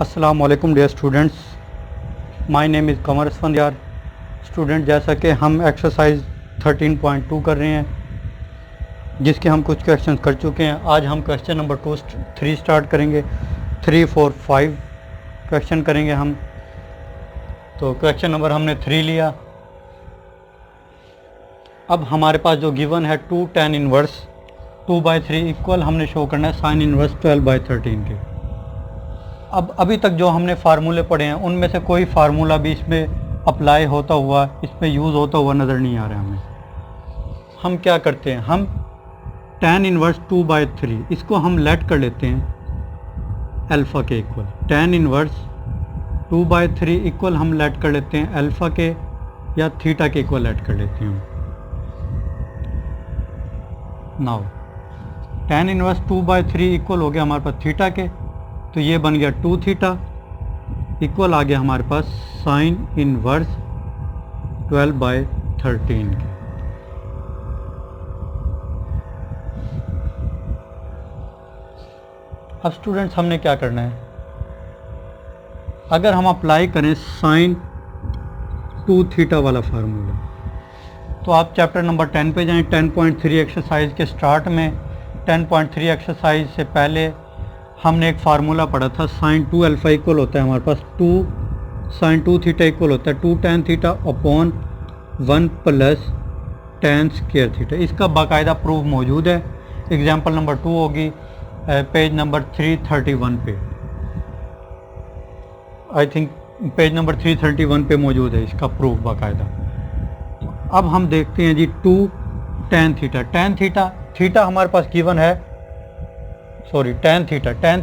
अस्सलाम वालेकुम dear students, my name is Qamar Asfandyar. Student, जैसा कि हम एक्सरसाइज 13.2 कर रहे हैं, जिसके हम कुछ क्वेश्चन कर चुके हैं। आज हम क्वेश्चन नंबर 3 स्टार्ट करेंगे। 3, 4, 5 क्वेश्चन करेंगे हम। तो क्वेश्चन नंबर हमने 3 लिया। अब हमारे पास जो गिवन है 2 tan इनवर्स 2/3 इक्वल हमने शो करना है साइन इनवर्स 12/13 के। अब अभी तक जो हमने फार्मूले पढ़े हैं उनमें से कोई फार्मूला भी इसमें अप्लाई होता हुआ, इसमें यूज़ होता हुआ नज़र नहीं आ रहा हमें। हम क्या करते हैं, हम tan इनवर्स 2/3 इसको हम लेट कर लेते हैं अल्फ़ा के इक्वल। tan इनवर्स 2/3 इक्वल हम लेट कर लेते हैं अल्फ़ा के या थीटा के इक्वल लेट कर लेते हैं। नाउ tan इनवर्स 2/3 इक्वल हो गया हमारे पास थीटा के, तो ये बन गया 2 थीटा इक्वल आ गया हमारे पास साइन इनवर्स 12/13 के। अब स्टूडेंट्स हमने क्या करना है, अगर हम अप्लाई करें साइन 2 थीटा वाला फार्मूला, तो आप चैप्टर नंबर 10 पे जाएं। 10.3 एक्सरसाइज के स्टार्ट में 10.3 एक्सरसाइज से पहले हमने एक फार्मूला पढ़ा था, साइन 2 अल्फ़ा इक्वल होता है हमारे पास 2 साइन 2 थीटा इक्वल होता है 2 tan theta upon 1 plus tan square theta. इसका बाकायदा प्रूफ मौजूद है। एग्जाम्पल नंबर 2 होगी पेज नंबर 331 पे, आई थिंक पेज नंबर 331 पे मौजूद है इसका प्रूफ बाकायदा। अब हम देखते हैं जी 2 tan थीटा। थीटा हमारे पास गिवन है, सॉरी tan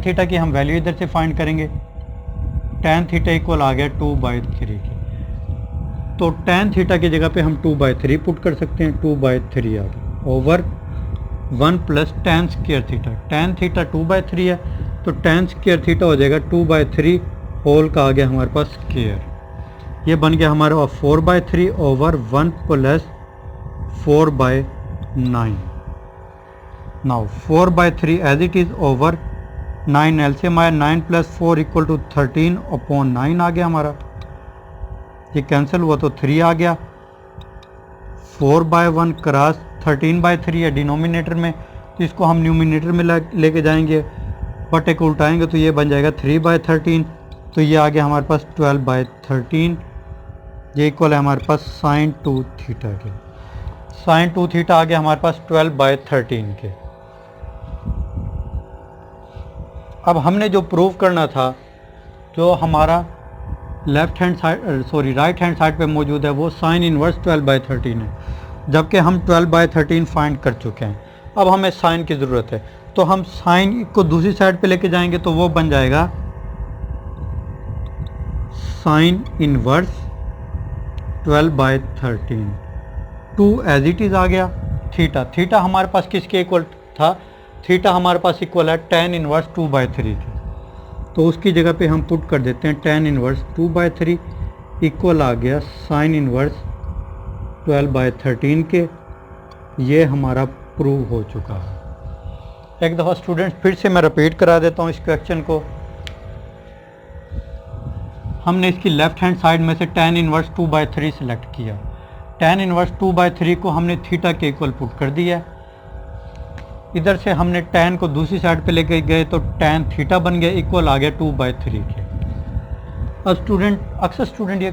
थीटा की हम वैल्यू इधर से फाइंड करेंगे। tan थीटा इक्वल आ गया 2/3 की, तो tan थीटा की जगह पे हम 2/3 पुट कर सकते हैं। 2/3 आ गया over 1 plus tan square theta. tan theta 2/3 है, तो tan स्क्वायर थीटा हो जाएगा 2/3 होल का आ गया हमारे पास स्क्वायर। ये बन गया हमारा 4/3 over 1 plus 4/9। Now 4/3 as it is over 9 LCM आया, 9 प्लस 4 इक्वल टू 13 अपॉन 9 आ गया हमारा। ये कैंसिल हुआ तो 3 आ गया। 4/1 क्रॉस 13/3 है डिनोमिनेटर में, तो इसको हम न्यूमिनेटर में लेके जाएंगे, बटे को उल्टाएंगे तो ये बन जाएगा 3/13। तो ये आ गया हमारे पास 12/13। ये इक्वल है हमारे पास साइन 2 थीटा के। साइन 2 थीटा आ गया हमारे पास 12/13 के। अब हमने जो प्रूव करना था, जो हमारा left hand side sorry right hand side पे मौजूद है, वो साइन इनवर्स 12/13 है, जबकि हम 12/13 फाइंड कर चुके हैं। अब हमें साइन की ज़रूरत है, तो हम साइन को दूसरी साइड पे लेके जाएंगे, तो वो बन जाएगा sine inverse 12/13। 2 as it is आ गया। थीटा हमारे पास किसके इक्वल था, थीटा हमारे पास इक्वल है tan इनवर्स 2/3 के, तो उसकी जगह पे हम पुट कर देते हैं tan इनवर्स 2/3 इक्वल आ गया साइन इनवर्स 12/13 के। ये हमारा प्रूव हो चुका है। एक दफ़ा स्टूडेंट्स फिर से मैं रिपीट करा देता हूँ इस क्वेश्चन को। हमने इसकी लेफ्ट हैंड साइड में से tan इनवर्स 2/3 सेलेक्ट किया। tan इनवर्स 2/3 को हमने थीटा के इक्वल पुट कर दिया। इधर से हमने tan को दूसरी साइड पे लेके गए, तो tan थीटा बन गया इक्वल आ गया 2/3 के। अब अक्सर स्टूडेंट ये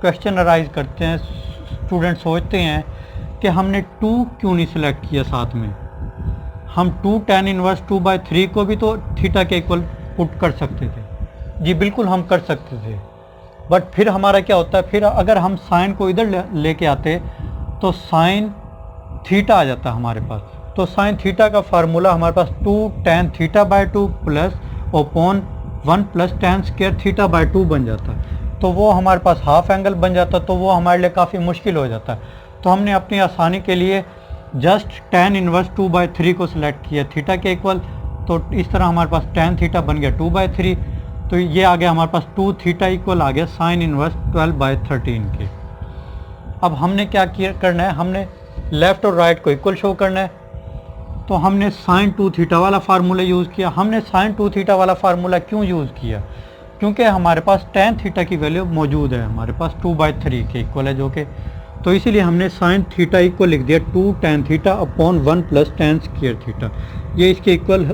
क्वेश्चन अराइज करते हैं, स्टूडेंट सोचते हैं कि हमने 2 क्यों नहीं सिलेक्ट किया साथ में। हम 2 tan इनवर्स 2/3 को भी तो थीटा के इक्वल पुट कर सकते थे। जी बिल्कुल हम कर सकते थे, बट फिर हमारा क्या होता है, फिर अगर हम साइन को इधर लेके आते तो साइन थीटा आ जाता हमारे पास। तो साइन थीटा का फार्मूला हमारे पास 2 tan θ/2 plus upon 1 plus tan square θ/2 बन जाता। तो वो हमारे पास हाफ एंगल बन जाता, तो वो हमारे लिए काफ़ी मुश्किल हो जाता। तो हमने अपनी आसानी के लिए जस्ट tan इनवर्स 2/3 को सिलेक्ट किया थीटा के इक्वल, तो इस तरह हमारे पास tan थीटा बन गया 2/3। तो ये आ गया हमारे पास 2 थीटा इक्वल आ गया साइन इनवर्स 12/13 के। अब हमने क्या करना है, हमने लेफ़्ट और राइट को इक्वल शो करना है, तो हमने साइन 2 थीटा वाला फार्मूला यूज़ किया। हमने साइन 2 थीटा वाला फार्मूला क्यों यूज़ किया, क्योंकि हमारे पास tan थीटा की वैल्यू मौजूद है, हमारे पास 2/3 के इक्वल है जो कि, तो इसीलिए हमने sin थीटा इक्वल लिख दिया 2 tan theta upon 1 plus tan square theta, ये इसके इक्वल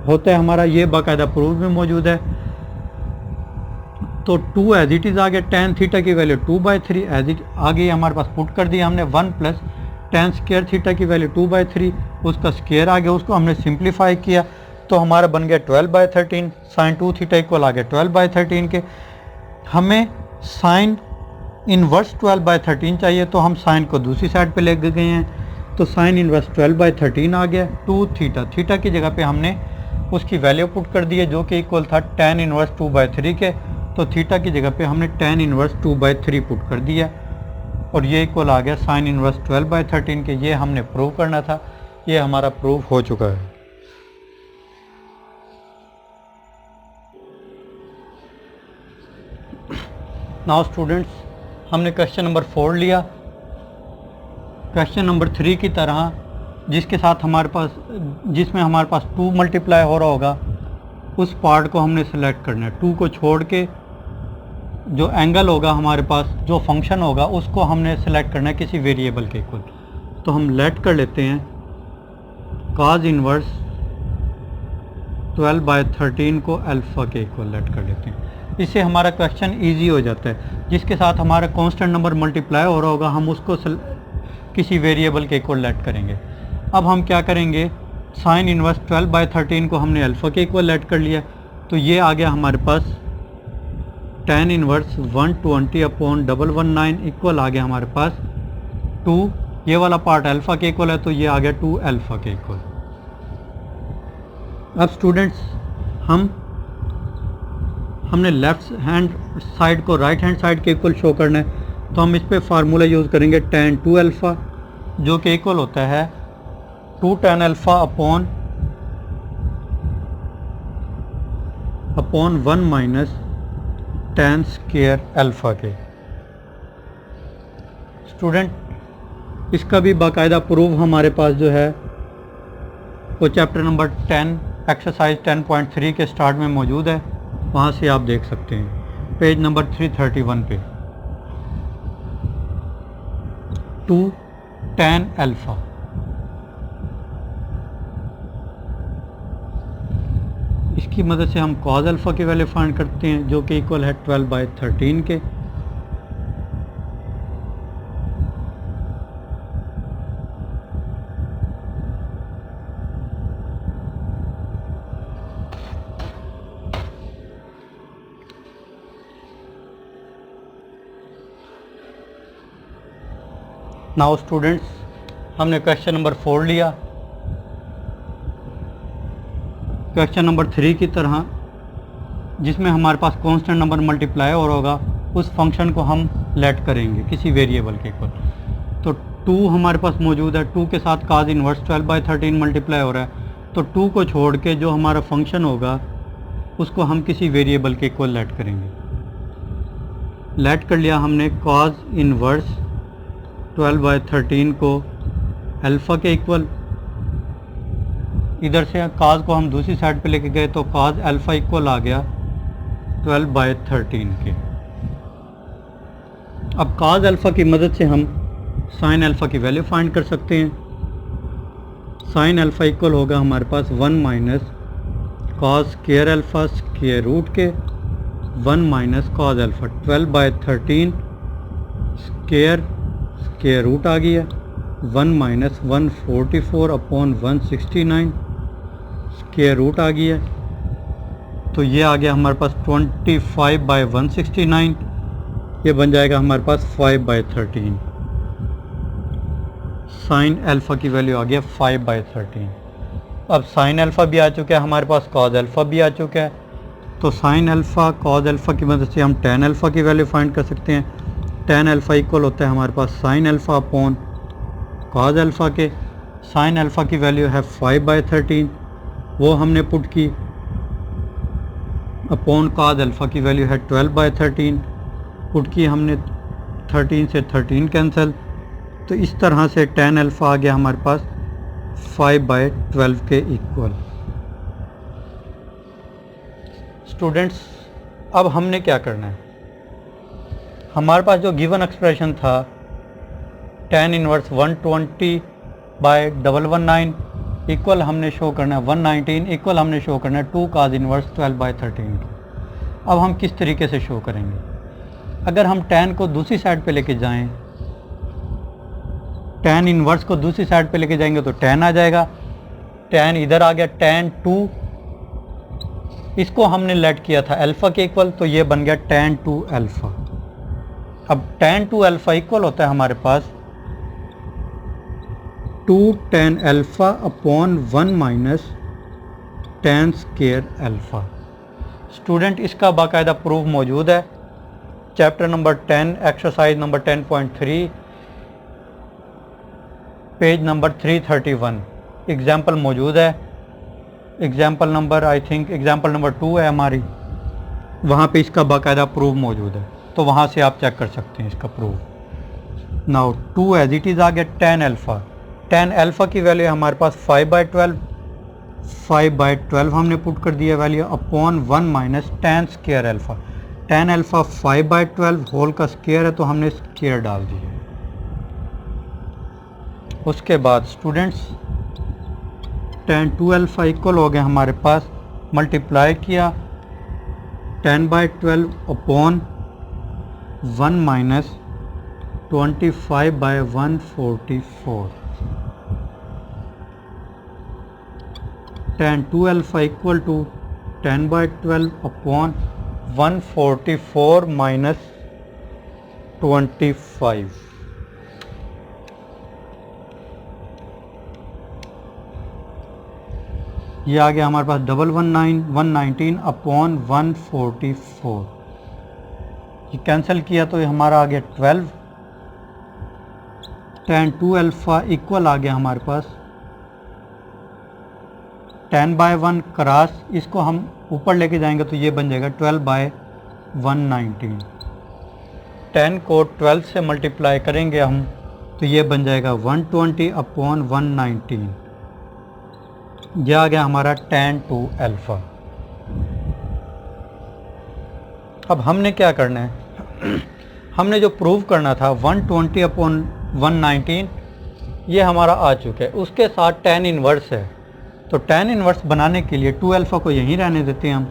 होता है हमारा, ये बाकायदा प्रूफ में मौजूद है। तो 2 एज इट इज़ आ गया, tan थीटा की वैल्यू 2/3 एज इट आ गई हमारे पास, पुट कर दिया हमने 1 प्लस tan स्क्वायर थीटा की वैल्यू 2/3, उसका स्क्वायर आ गया, उसको हमने सिंप्लीफाई किया तो हमारा बन गया 12/13, sin 2 थीटा इक्वल आ गया 12/13 के। हमें sin इनवर्स 12/13 चाहिए तो हम sin को दूसरी साइड पे ले गए हैं, तो sin इनवर्स 12/13 आ गया। 2 थीटा, थीटा की जगह पे हमने उसकी वैल्यू पुट कर दी है जो कि इक्वल था tan इनवर्स 2/3 के, तो थीटा की जगह पे हमने tan इनवर्स 2/3 पुट कर दिया और ये इक्वल आ गया sin इनवर्स 12/13 के। ये हमने प्रूव करना था, ये हमारा प्रूव हो चुका है। नाउ स्टूडेंट्स, हमने क्वेश्चन नंबर 4 लिया। क्वेश्चन नंबर 3 की तरह जिसके साथ हमारे पास, जिसमें हमारे पास 2 मल्टीप्लाई हो रहा होगा, उस पार्ट को हमने सेलेक्ट करना है। 2 को छोड़ के जो एंगल होगा हमारे पास, जो फंक्शन होगा, उसको हमने सेलेक्ट करना है किसी वेरिएबल के इक्वल। तो हम लेट कर लेते हैं cos इनवर्स 12/13 को अल्फ़ा के इक्वल लेट कर लेते हैं। इससे हमारा क्वेश्चन इजी हो जाता है। जिसके साथ हमारा कांस्टेंट नंबर मल्टीप्लाई हो रहा होगा, हम उसको किसी वेरिएबल के इक्वल लेट करेंगे। अब हम क्या करेंगे, साइन इनवर्स 12/13 को हमने अल्फ़ा के इक्वल लेट कर लिया, तो ये आ गया हमारे पास tan इनवर्स 120/119 इक्वल आ गया हमारे पास 2, ये वाला पार्ट अल्फ़ा के इक्वल है तो ये आ गया 2 अल्फ़ा के इक्वल। अब स्टूडेंट्स, हमने लेफ़्ट हैंड साइड को राइट हैंड साइड के इक्वल शो करना है, तो हम इस पे फार्मूला यूज़ करेंगे tan 2 अल्फ़ा, जो कि इक्वल होता है 2 tan alpha upon 1 minus tan square alpha के। स्टूडेंट, इसका भी बाकायदा प्रूफ हमारे पास जो है वो चैप्टर नंबर 10 एक्सरसाइज 10.3 के स्टार्ट में मौजूद है, वहाँ से आप देख सकते हैं पेज नंबर 331 पे। 2 tan अल्फ़ा, इसकी मदद से हम cos अल्फ़ा की वैल्यू फाइंड करते हैं जो कि इक्वल है 12/13 के। नाउ स्टूडेंट्स, हमने क्वेश्चन नंबर 4 लिया। क्वेश्चन नंबर 3 की तरह जिसमें हमारे पास कांस्टेंट नंबर मल्टीप्लाई हो रहा होगा, उस फंक्शन को हम लेट करेंगे किसी वेरिएबल के इक्वल। तो 2 हमारे पास मौजूद है, 2 के साथ cos इनवर्स 12/13 मल्टीप्लाई हो रहा है, तो 2 को छोड़ के जो हमारा फंक्शन होगा उसको हम किसी वेरिएबल के इक्वल लेट करेंगे। लेट कर लिया हमने cos इनवर्स 12/13 को अल्फ़ा के इक्वल, इधर से cos को हम दूसरी साइड पे लेके गए तो cos अल्फ़ा इक्वल आ गया 12/13 के। अब cos अल्फ़ा की मदद से हम sin अल्फ़ा की वैल्यू फाइंड कर सकते हैं। sin अल्फ़ा इक्वल होगा हमारे पास 1 minus cos square alpha square root के 1 minus cos alpha 12/13 square root आ गया 1 माइनस 144/169 स्क्वायर रूट आ गया, तो ये आ गया हमारे पास 25/169, ये बन जाएगा हमारे पास 5/13। साइन अल्फ़ा की वैल्यू आ गया 5/13। अब साइन अल्फ़ा भी आ चुका है हमारे पास, cos अल्फ़ा भी आ चुका है, तो साइन अल्फ़ा cos अल्फ़ा की मदद से हम tan अल्फ़ा की वैल्यू फाइंड कर सकते हैं। tan अल्फ़ा इक्वल होता है हमारे पास sine alpha upon cos alpha के। साइन अल्फ़ा की वैल्यू है 5/13, वो हमने पुट की, अपॉन cos अल्फ़ा की वैल्यू है 12/13, पुट की हमने, 13 से 13 कैंसिल, तो इस तरह से tan अल्फ़ा आ गया हमारे पास 5/12 के इक्वल। स्टूडेंट्स, अब हमने क्या करना है, हमारे पास जो गिवन एक्सप्रेशन था tan इनवर्स 120 बाय 119 इक्वल हमने शो करना है 119 इक्वल हमने शो करना है 2 cos इनवर्स 12 बाय 13 की। अब हम किस तरीके से शो करेंगे, अगर हम tan को दूसरी साइड पे लेके जाएं, tan इनवर्स को दूसरी साइड पे लेके जाएंगे तो tan आ जाएगा, tan इधर आ गया, tan 2 इसको हमने लेट किया था अल्फ़ा के इक्वल, तो ये बन गया tan 2 अल्फ़ा। अब tan 2 अल्फ़ा इक्वल होता है हमारे पास 2 tan alpha upon 1 minus tan square alpha. Student इसका बाकायदा प्रूफ मौजूद है, chapter number 10 exercise number 10.3 page number 331 example मौजूद है। Example number I think example number 2 है हमारी, वहाँ पे इसका बाकायदा प्रूफ मौजूद है, तो वहाँ से आप चेक कर सकते हैं इसका proof. Now 2 as it is आ गया tan अल्फ़ा। tan अल्फ़ा की वैल्यू हमारे पास 5/12 हमने पुट कर दिया value upon 1 minus tan square alpha. tan alpha 5/12 whole का स्क्वायर है तो हमने स्क्वायर डाल दिया। उसके बाद स्टूडेंट्स tan 2 अल्फ़ा इक्वल हो गया हमारे पास, मल्टीप्लाई किया 10/12 upon 1 minus 25/144। tan 2 alpha equal to 10/12 upon 144 minus 25। ये आ गया हमारे पास 119 अपॉन 144। ये कैंसिल किया तो ये हमारा आ गया 12। tan 2 अल्फ़ा इक्वल आ गया हमारे पास 10/1 क्रॉस, इसको हम ऊपर लेके जाएंगे तो ये बन जाएगा 12/119। 10 को 12 से मल्टीप्लाई करेंगे हम तो ये बन जाएगा 120 अपॉन 119। यह आ गया हमारा tan 2 अल्फ़ा। अब हमने क्या करना है, हमने जो प्रूव करना था 120 अपॉन 119 ये हमारा आ चुका है, उसके साथ tan इनवर्स है, तो tan इनवर्स बनाने के लिए 2 अल्फ़ा को यहीं रहने देते हैं हम,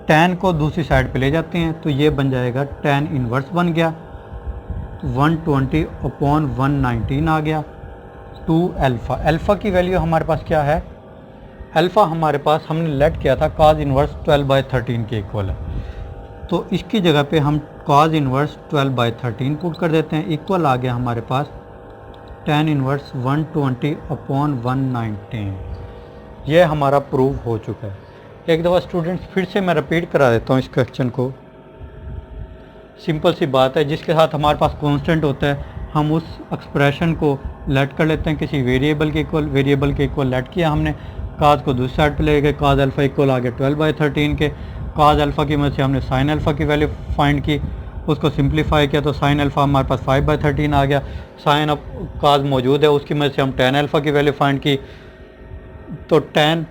tan को दूसरी साइड पे ले जाते हैं तो ये बन जाएगा tan इनवर्स बन गया 120 अपॉन 119 आ गया 2 अल्फ़ा। अल्फ़ा की वैल्यू हमारे पास क्या है, अल्फ़ा हमारे पास हमने लेट किया था cos इनवर्स 12/13 के इक्वल है, तो इसकी जगह पे हम cos इनवर्स 12/13 पुट कर देते हैं, इक्वल आ गया हमारे पास tan इनवर्स 120 अपॉन 119। ये हमारा प्रूव हो चुका है। एक दफ़ा स्टूडेंट्स फिर से मैं रिपीट करा देता हूँ इस क्वेश्चन को। सिंपल सी बात है, जिसके साथ हमारे पास कांस्टेंट होता है हम उस एक्सप्रेशन को लेट कर लेते हैं किसी वेरिएबल के इक्वल लेट किया हमने, cos को दूसरी साइड पे ले गए, cos अल्फ़ा इक्वल आ गया 12/13 के, cos अल्फ़ा की मदद से हमने sin अल्फ़ा की वैल्यू फाइंड की, उसको सिंप्लीफाई किया तो sin अल्फ़ा हमारे पास 5/13 आ गया, sin अब cos मौजूद है उसकी मदद से हम tan अल्फ़ा की वैल्यू फाइंड की, तो tan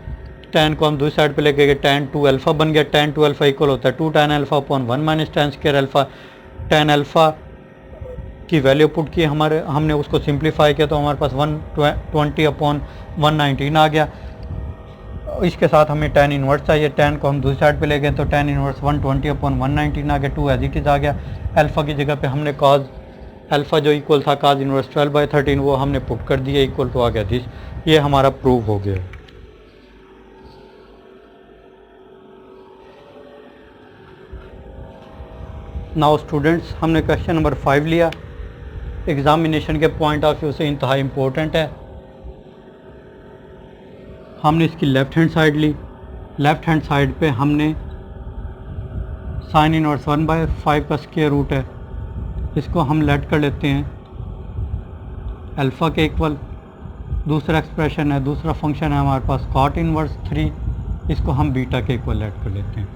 को हम दूसरी साइड पे लेके गए, tan 2 अल्फ़ा बन गया। tan 2 अल्फ़ा इक्वल होता है 2 tan alpha upon 1 minus tan square alpha. tan alpha की वैल्यू पुट की हमने उसको सिंप्लीफाई किया तो हमारे पास 120 अपॉन 119 आ गया। इसके साथ हमें tan इनवर्स चाहिए, tan को हम दूसरी साइड पे ले गए तो tan इनवर्स 120 अपॉन 119 आ गया, 2 एज इट इज़ आ गया। अल्फ़ा की जगह पे हमने cos अल्फ़ा जो इक्वल था cos इनवर्स 12/13 वो हमने पुट कर दिया, इक्वल टू आ गया दिस। ये हमारा प्रूव हो गया। नाउ स्टूडेंट्स हमने क्वेश्चन नंबर 5 लिया, एग्जामिनेशन के पॉइंट ऑफ व्यू से इंतहा इम्पोर्टेंट है। हमने इसकी लेफ़्ट हैंड साइड ली, लेफ़्ट हैंड साइड पे हमने साइन इनवर्स 1/5 का स्क्वायर रूट है, इसको हम लेट कर लेते हैं अल्फ़ा के इक्वल। दूसरा एक्सप्रेशन है, दूसरा फंक्शन है हमारे पास cot इनवर्स 3, इसको हम बीटा के इक्वल लेट कर लेते हैं।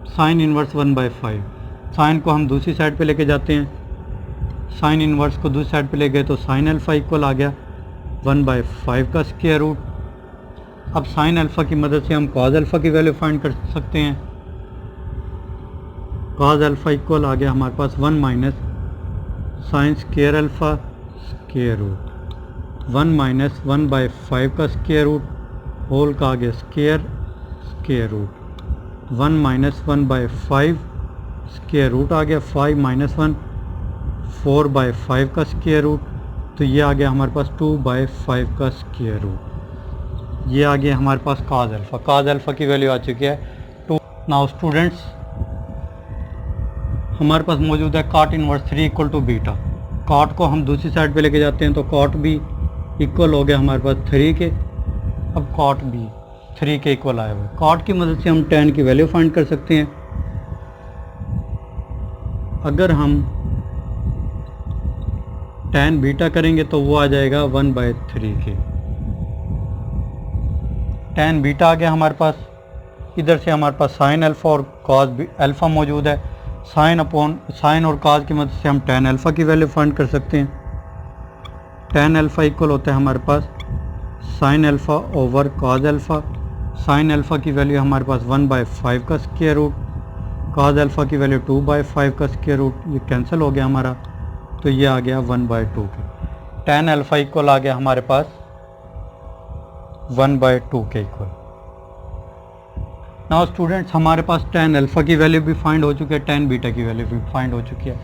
साइन इनवर्स 1/5, साइन को हम दूसरी साइड पे लेके जाते हैं, साइन इनवर्स को दूसरी साइड पे ले गए तो साइन अल्फ़ा इक्वल आ गया 1/5 का स्क्वायर रूट। अब साइन अल्फ़ा की मदद से हम cos अल्फ़ा की वैल्यू फाइंड कर सकते हैं। cos अल्फ़ा इक्वल आ गया हमारे पास 1 minus sine square alpha square root 1 minus 1/5 का स्केयर रूट होल का आ गया square root 1 minus 1/5 square root आ गया 5 माइनस 1 4/5 का स्केयर रूट, तो ये आ गया हमारे पास 2/5 का स्केयर रूट। ये आ गया हमारे पास cos अल्फ़ा। cos अल्फ़ा की वैल्यू आ चुकी है 2। नाउ स्टूडेंट्स हमारे पास मौजूद है cot inverse 3 equal to beta. cot को हम दूसरी साइड पे लेके जाते हैं तो cot भी इक्वल हो गया हमारे पास 3 के। अब cot भी 3 के इक्वल आया हुआ है। cot की मदद से हम tan की वैल्यू फाइंड कर सकते हैं। अगर हम tan बीटा करेंगे तो वो आ जाएगा 1/3 के। tan बीटा आ गया हमारे पास। इधर से हमारे पास साइन अल्फ़ा और cos अल्फ़ा मौजूद है। साइन और cos की मदद से हम tan अल्फ़ा की वैल्यू फाइंड कर सकते हैं। tan अल्फ़ा इक्वल होता है हमारे पास sine alpha over cos alpha. Sine alpha की वैल्यू हमारे पास 1/5 का स्क्वायर रूट, cos अल्फ़ा की वैल्यू 2/5 का स्क्वायर रूट, ये कैंसिल हो गया हमारा, तो ये आ गया 1/2 के। tan अल्फ़ा इक्वल आ गया हमारे पास 1/2 के इक्वल। नाउ स्टूडेंट्स हमारे पास tan अल्फ़ा की वैल्यू भी फाइंड हो चुकी है, tan बीटा की वैल्यू भी फाइंड हो चुकी है,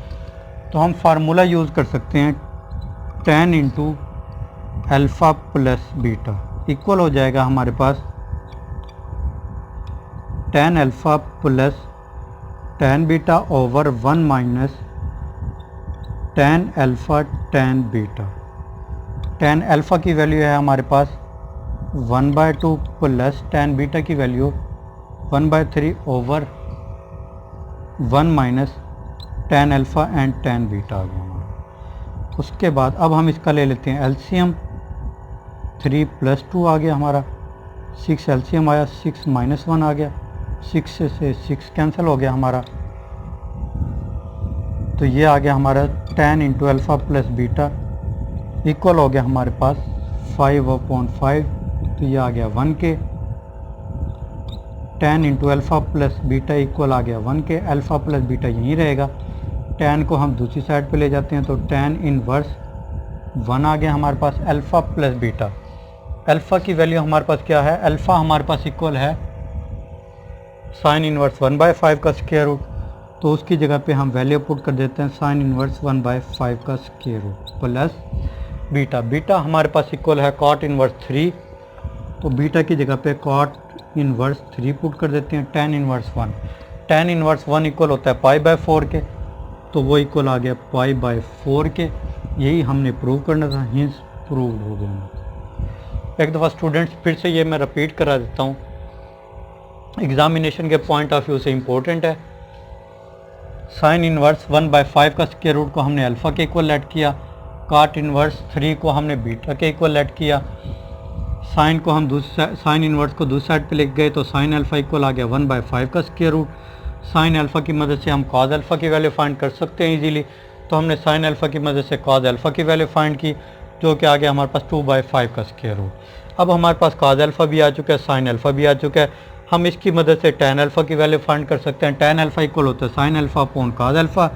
तो हम फार्मूला यूज़ कर सकते हैं tan into alpha plus beta equal हो जाएगा हमारे पास tan alpha plus tan beta over 1 minus tan alpha tan beta. tan alpha की वैल्यू है हमारे पास 1/2 प्लस tan बीटा की value 1/3 over 1 minus tan alpha and tan beta आ गया हमारा। उसके बाद अब हम इसका ले लेते हैं एलसीएम। 3 + 2 आ गया हमारा, 6 एलसीएम आया, 6 - 1 आ गया, 6 से 6 कैंसिल हो गया हमारा, तो ये आ गया हमारा tan into alpha plus beta equal हो गया हमारे पास 5/5, तो ये आ गया 1 के। tan into alpha plus beta equal आ गया 1 के। अल्फ़ा प्लस बीटा यहीं रहेगा। tan को हम दूसरी साइड पे ले जाते हैं तो tan इनवर्स 1 आ गया हमारे पास। अल्फ़ा प्लस बीटा, अल्फ़ा की वैल्यू हमारे पास क्या है, अल्फ़ा हमारे पास इक्वल है साइन इनवर्स 1/5 का स्क्वायर रूट, तो उसकी जगह पे हम वैल्यू पुट कर देते हैं साइन इनवर्स 1/5 का square root plus beta. Beta हमारे पास इक्वल है cot इनवर्स 3, तो बीटा की जगह पे cot इनवर्स 3 पुट कर देते हैं। tan inverse 1, tan inverse 1 equal होता है π/4 के, तो वो इक्वल आ गया π/4 के। यही हमने प्रूव करना था, हिंस प्रूव हो गया। एक दफ़ा स्टूडेंट्स फिर से ये मैं रिपीट करा देता हूँ, एग्जामिनेशन के पॉइंट ऑफ व्यू से इम्पोर्टेंट है। साइन इनवर्स 1/5 का स्क्वायर रूट को हमने अल्फ़ा के इक्वल लेट किया, cot इनवर्स 3 को हमने बीटा के इक्वल लेट किया, साइन को हम साइन इनवर्स को दूसरी साइड पे लेके गए तो साइन अल्फ़ा इक्वल आ गया 1/5 का स्क्वायर रूट। साइन अल्फ़ा की मदद से हम cos अल्फ़ा की वैल्यू फाइंड कर सकते हैं इजीली, तो हमने साइन अल्फ़ा की मदद से cos अल्फ़ा की वैल्यू फाइंड की, जो कि आ गया हमारे पास 2/5 का स्क्वायर रूट। अब हमारे पास cos अल्फ़ा भी आ चुका है, साइन अल्फ़ा भी आ चुका है, हम इसकी मदद से tan अल्फ़ा की वैल्यू फाइंड कर सकते हैं। tan अल्फ़ा इक्वल होता है sign alpha upon cos alpha.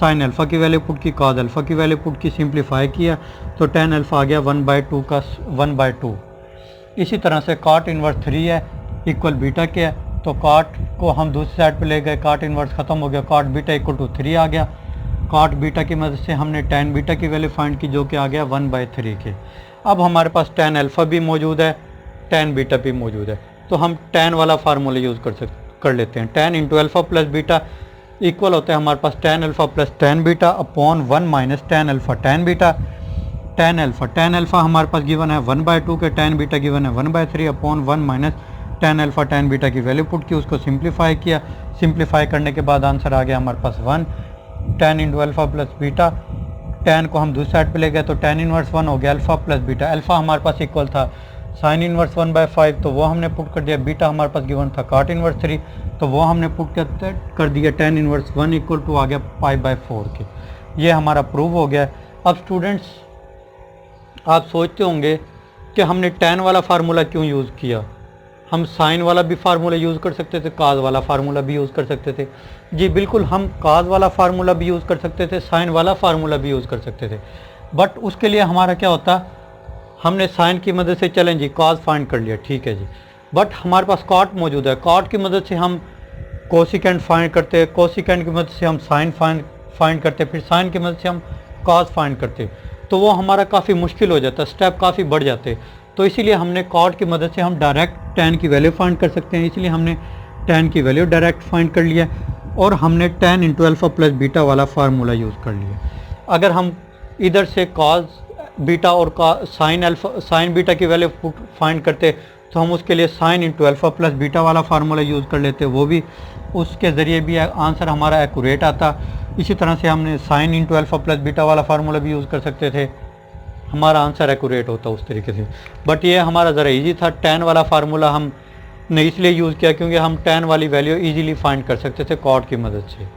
Sine alpha की वैल्यू पुट की, cos अल्फ़ा की वैल्यू पुट की, सिंप्लीफाई किया तो tan अल्फ़ा आ गया 1/2 का 1/2। इसी तरह से cot इनवर्स 3 है इक्वल बीटा के है, तो cot को हम दूसरी साइड पे ले गए, cot इनवर्स ख़त्म हो गया, cot बीटा इक्वल टू 3 आ गया। cot बीटा की मदद से हमने tan बीटा की वैल्यू फाइंड की, जो कि आ गया 1/3 के। अब हमारे पास tan अल्फ़ा भी मौजूद है, tan बीटा भी मौजूद है, तो हम tan वाला फार्मूला यूज़ कर लेते हैं। tan into alpha plus beta equal होता है हमारे पास tan alpha plus tan beta upon 1 minus tan alpha tan beta. tan alpha हमारे पास गिवन है 1/2 के, tan बीटा गिवन है 1/3 upon 1 minus tan alpha tan beta की वैल्यू पुट की, उसको सिंप्लीफाई किया, सिंप्लीफाई करने के बाद आंसर आ गया हमारे पास 1। tan into alpha plus beta, tan को हम दूसरी साइड पे ले गए तो tan इनवर्स 1 हो गया अल्फ़ा प्लस बीटा। अल्फ़ा हमारे पास इक्वल था साइन इनवर्स 1/5, तो वो हमने पुट कर दिया। बीटा हमारे पास गिवन था cot इनवर्स 3, तो वो हमने पुट कर दिया। tan इनवर्स 1 इक्वल टू आ गया π/4 के। ये हमारा प्रूव हो गया। अब स्टूडेंट्स आप सोचते होंगे कि हमने tan वाला फार्मूला क्यों यूज़ किया, हम साइन वाला भी फार्मूला यूज़ कर सकते थे, काज वाला फार्मूला भी यूज़ कर सकते थे। जी बिल्कुल, हम काज वाला फार्मूला भी यूज़ कर सकते थे, साइन वाला फार्मूला भी यूज़ कर सकते थे। बट उसके लिए हमारा क्या होता, हमने साइन की मदद से चलें जी काज फाइंड कर लिया, ठीक है जी, बट हमारे पास कॉट मौजूद है, कॉट की मदद से हम कोसिकेंट फाइंड करते हैं, कोसिकेंट की मदद से हम साइन फाइंड करते, फिर साइन की मदद से हम कॉस फाइंड करते, तो वो हमारा काफ़ी मुश्किल हो जाता, स्टेप काफ़ी बढ़ जाते। तो इसीलिए हमने कॉट की मदद से हम डायरेक्ट tan की वैल्यू फाइंड कर सकते हैं, इसलिए हमने tan की वैल्यू डायरेक्ट फाइंड कर लिया और हमने tan into alpha plus beta वाला फार्मूला यूज़ कर लिया। अगर हम इधर से कॉस बीटा और साइन बीटा की वैल्यू फाइंड करते तो हम उसके लिए sine into alpha plus beta वाला फार्मूला यूज़ कर लेते, वो भी उसके ज़रिए भी आंसर हमारा एक्यूरेट आता। इसी तरह से हमने sine into alpha plus beta वाला फार्मूला भी यूज़ कर सकते थे, हमारा आंसर एक्यूरेट होता उस तरीके से। बट ये हमारा ज़रा इजी था, tan वाला फार्मूला हमने इसलिए यूज़ किया क्योंकि हम tan वाली वैल्यू इजीली फाइंड कर सकते थे कॉट की मदद से।